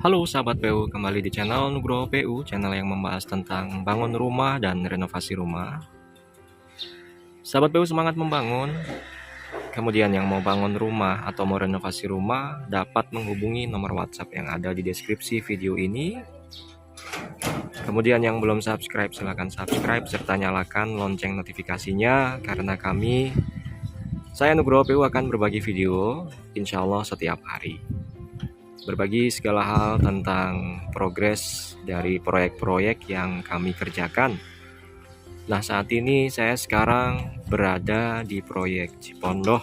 Halo sahabat PU, kembali di channel Nugroho PU, channel yang membahas tentang bangun rumah dan renovasi rumah. Sahabat PU semangat membangun. Kemudian yang mau bangun rumah atau mau renovasi rumah dapat menghubungi nomor WhatsApp yang ada di deskripsi video ini. Kemudian yang belum subscribe silahkan subscribe serta nyalakan lonceng notifikasinya karena saya Nugroho PU akan berbagi video insya Allah setiap hari. Berbagi segala hal tentang progres dari proyek-proyek yang kami kerjakan. Nah, saat ini saya sekarang berada di proyek Cipondoh,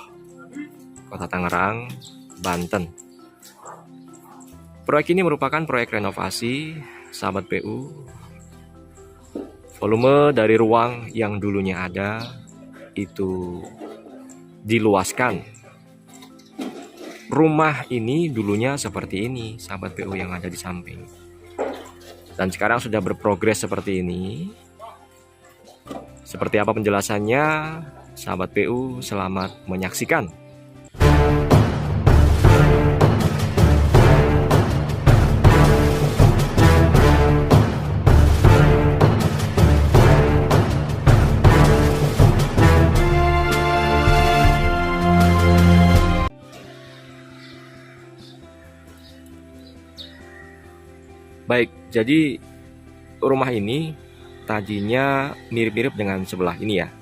Kota Tangerang, Banten. Proyek ini merupakan proyek renovasi, sahabat PU. Volume dari ruang yang dulunya ada itu diluaskan. Rumah ini dulunya seperti ini, sahabat PU yang ada di samping. Dan sekarang sudah berprogres seperti ini. Seperti apa penjelasannya, sahabat PU selamat menyaksikan. Baik, jadi rumah ini tadinya mirip-mirip dengan sebelah ini ya.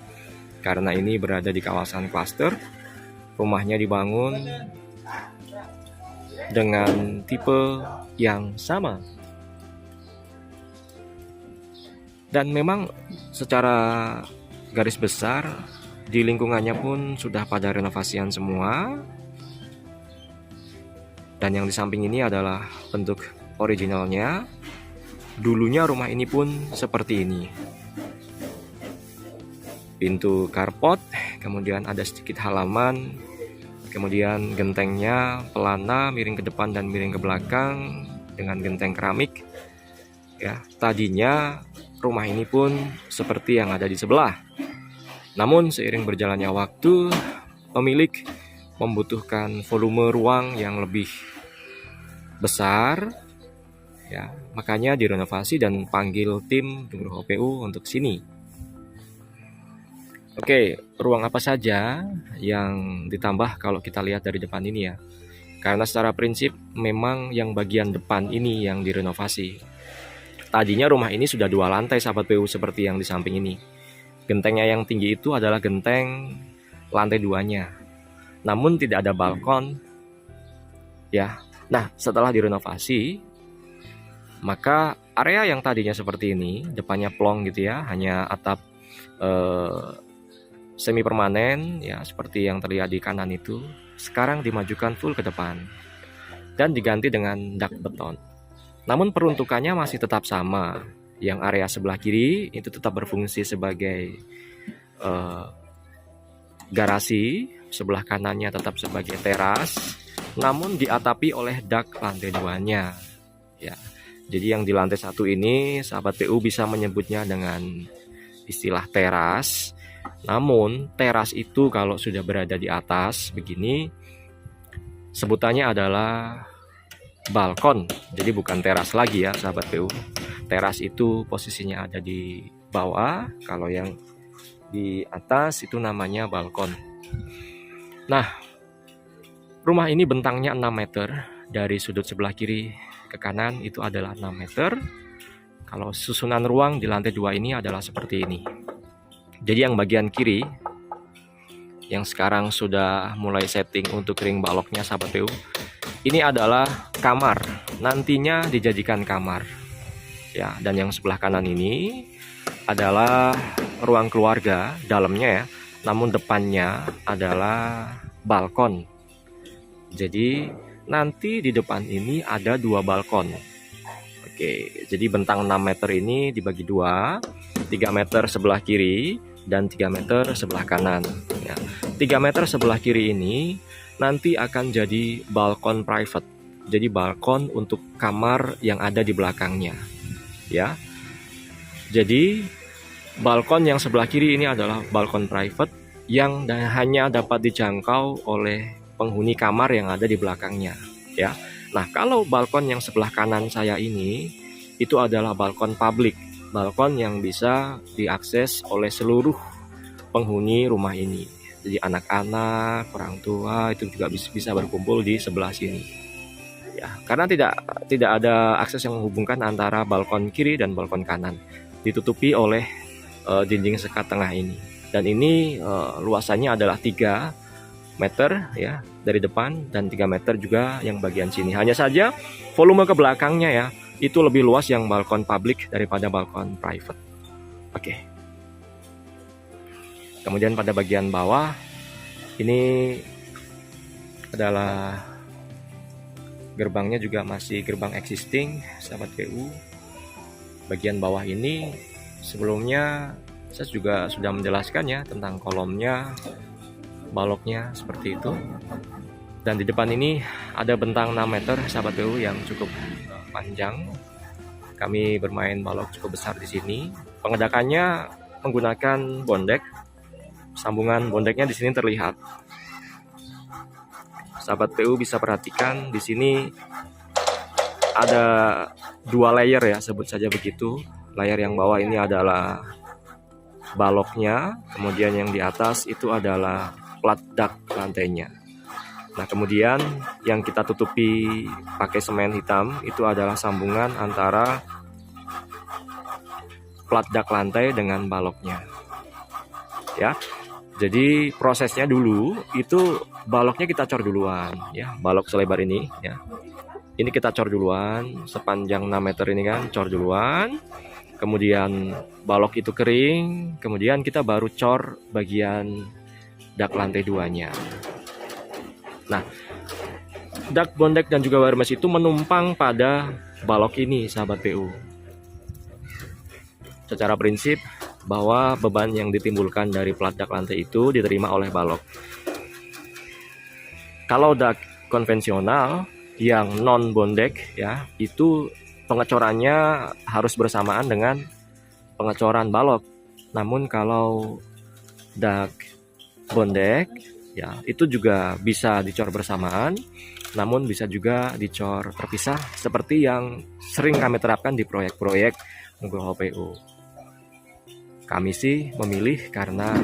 Karena ini berada di kawasan klaster, rumahnya dibangun dengan tipe yang sama. Dan memang secara garis besar di lingkungannya pun sudah pada renovasian semua. Dan yang di samping ini adalah bentuk originalnya. Dulunya rumah ini pun seperti ini. Pintu carport, kemudian ada sedikit halaman, kemudian gentengnya pelana miring ke depan dan miring ke belakang dengan genteng keramik. Ya, tadinya rumah ini pun seperti yang ada di sebelah. Namun seiring berjalannya waktu, pemilik membutuhkan volume ruang yang lebih besar. Ya, makanya direnovasi dan panggil tim Nugroho PU untuk sini. Oke, ruang apa saja yang ditambah kalau kita lihat dari depan ini ya. Karena secara prinsip memang yang bagian depan ini yang direnovasi. Tadinya rumah ini sudah 2 lantai sahabat PU seperti yang di samping ini. Gentengnya yang tinggi itu adalah genteng lantai 2-nya. Namun tidak ada balkon. Ya. Nah, setelah direnovasi, maka area yang tadinya seperti ini, depannya plong gitu ya, hanya atap semi permanen ya seperti yang terlihat di kanan itu, sekarang dimajukan full ke depan dan diganti dengan dak beton. Namun peruntukannya masih tetap sama. Yang area sebelah kiri itu tetap berfungsi sebagai garasi, sebelah kanannya tetap sebagai teras, namun diatapi oleh dak lantai 2-nya. Ya. Jadi yang di lantai 1 ini sahabat PU bisa menyebutnya dengan istilah teras. Namun teras itu kalau sudah berada di atas begini sebutannya adalah balkon. Jadi bukan teras lagi ya sahabat PU. Teras itu posisinya ada di bawah, kalau yang di atas itu namanya balkon. Nah, rumah ini bentangnya 6 meter dari sudut sebelah kiri ke kanan itu adalah 6 meter. Kalau susunan ruang di lantai 2 ini adalah seperti ini. Jadi yang bagian kiri yang sekarang sudah mulai setting untuk ring baloknya sahabat PU, ini adalah kamar. Nantinya dijadikan kamar. Ya, dan yang sebelah kanan ini adalah ruang keluarga dalamnya ya. Namun depannya adalah balkon. Jadi nanti di depan ini ada 2 balkon. Oke, jadi bentang 6 meter ini dibagi 2, 3 meter sebelah kiri dan 3 meter sebelah kanan. Ya, 3 meter sebelah kiri ini nanti akan jadi balkon private. Jadi balkon untuk kamar yang ada di belakangnya. Ya, jadi balkon yang sebelah kiri ini adalah balkon private yang hanya dapat dijangkau oleh penghuni kamar yang ada di belakangnya ya. Nah, kalau balkon yang sebelah kanan saya ini itu adalah balkon publik, balkon yang bisa diakses oleh seluruh penghuni rumah ini. Jadi anak-anak, orang tua itu juga bisa berkumpul di sebelah sini. Ya, karena tidak ada akses yang menghubungkan antara balkon kiri dan balkon kanan, ditutupi oleh dinding sekat tengah ini. Dan ini luasannya adalah 3 meter ya dari depan, dan 3 meter juga yang bagian sini. Hanya saja volume ke belakangnya ya itu lebih luas yang balkon publik daripada balkon private. Oke. Kemudian pada bagian bawah ini adalah gerbangnya, juga masih gerbang existing sahabat PU. Bagian bawah ini sebelumnya saya juga sudah menjelaskan ya tentang kolomnya, baloknya seperti itu. Dan di depan ini ada bentang 6 meter sahabat PU yang cukup panjang. Kami bermain balok cukup besar di sini. Pengedakannya menggunakan bondek. Sambungan bondeknya di sini terlihat. Sahabat PU bisa perhatikan di sini ada 2 layer ya, sebut saja begitu. Layer yang bawah ini adalah baloknya, kemudian yang di atas itu adalah plat dak lantainya. Nah, kemudian yang kita tutupi pakai semen hitam itu adalah sambungan antara plat dak lantai dengan baloknya. Ya. Jadi prosesnya dulu itu baloknya kita cor duluan ya, balok selebar ini ya. Ini kita cor duluan sepanjang 6 meter ini kan, cor duluan. Kemudian balok itu kering, kemudian kita baru cor bagian dak lantai 2-nya. Nah, dak bondek dan juga wire mesh itu menumpang pada balok ini sahabat PU. Secara prinsip bahwa beban yang ditimbulkan dari plat dak lantai itu diterima oleh balok. Kalau dak konvensional yang non bondek ya, itu pengecorannya harus bersamaan dengan pengecoran balok. Namun kalau dak bondek ya, itu juga bisa dicor bersamaan, namun bisa juga dicor terpisah seperti yang sering kami terapkan di proyek-proyek Nugroho PU. Kami sih memilih karena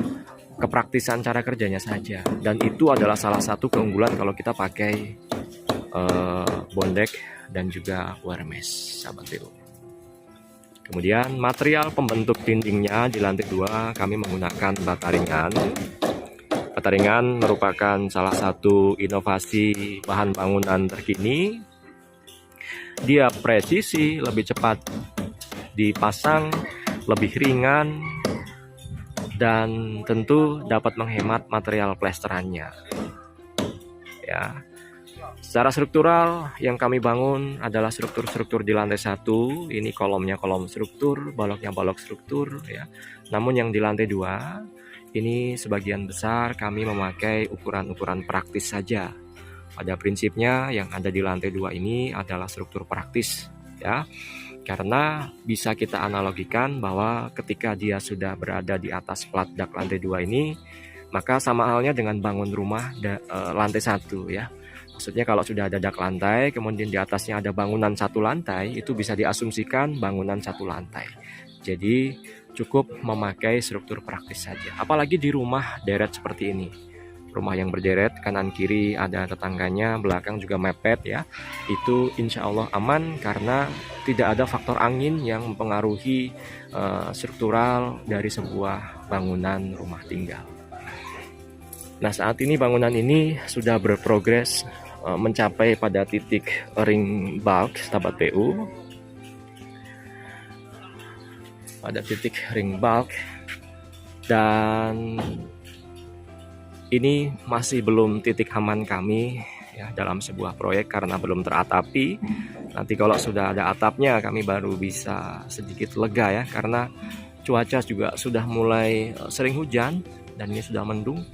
kepraktisan cara kerjanya saja, dan itu adalah salah satu keunggulan kalau kita pakai bondek dan juga wire mesh sahabat PU. Kemudian material pembentuk dindingnya di lantai 2 kami menggunakan bata ringan. Bata ringan merupakan salah satu inovasi bahan bangunan terkini. Dia presisi, lebih cepat dipasang, lebih ringan, dan tentu dapat menghemat material plesterannya. Ya. Secara struktural yang kami bangun adalah struktur-struktur di lantai 1. Ini kolomnya kolom struktur, baloknya balok struktur ya. Namun yang di lantai 2 ini sebagian besar kami memakai ukuran-ukuran praktis saja. Pada prinsipnya yang ada di lantai 2 ini adalah struktur praktis ya. Karena bisa kita analogikan bahwa ketika dia sudah berada di atas plat dak lantai 2 ini, maka sama halnya dengan bangun rumah lantai 1 ya. Maksudnya kalau sudah ada dak lantai, kemudian di atasnya ada bangunan 1 lantai, itu bisa diasumsikan bangunan 1 lantai. Jadi cukup memakai struktur praktis saja. Apalagi di rumah deret seperti ini. Rumah yang berderet, kanan kiri ada tetangganya, belakang juga mepet ya. Itu insya Allah aman karena tidak ada faktor angin yang mempengaruhi struktural dari sebuah bangunan rumah tinggal. Nah, saat ini bangunan ini sudah berprogres mencapai pada titik ring bulk sahabat PU. Pada titik ring bulk, dan ini masih belum titik aman kami ya dalam sebuah proyek karena belum teratapi. Nanti kalau sudah ada atapnya kami baru bisa sedikit lega ya, karena cuaca juga sudah mulai sering hujan dan ini sudah mendung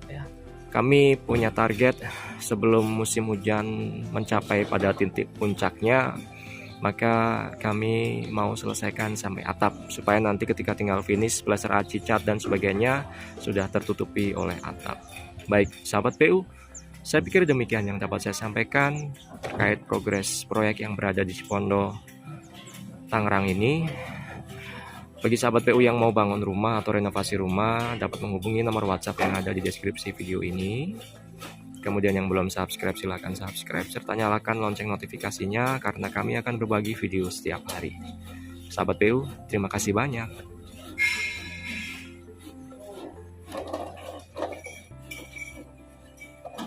ya. Kami punya target sebelum musim hujan mencapai pada titik puncaknya, maka kami mau selesaikan sampai atap supaya nanti ketika tinggal finish plester cat dan sebagainya sudah tertutupi oleh atap. Baik sahabat PU, Saya pikir demikian yang dapat saya sampaikan terkait progres proyek yang berada di Cipondo, Tangerang ini. Bagi sahabat PU yang mau bangun rumah atau renovasi rumah, dapat menghubungi nomor WhatsApp yang ada di deskripsi video ini. Kemudian yang belum subscribe, silahkan subscribe, serta nyalakan lonceng notifikasinya karena kami akan berbagi video setiap hari. Sahabat PU, terima kasih banyak.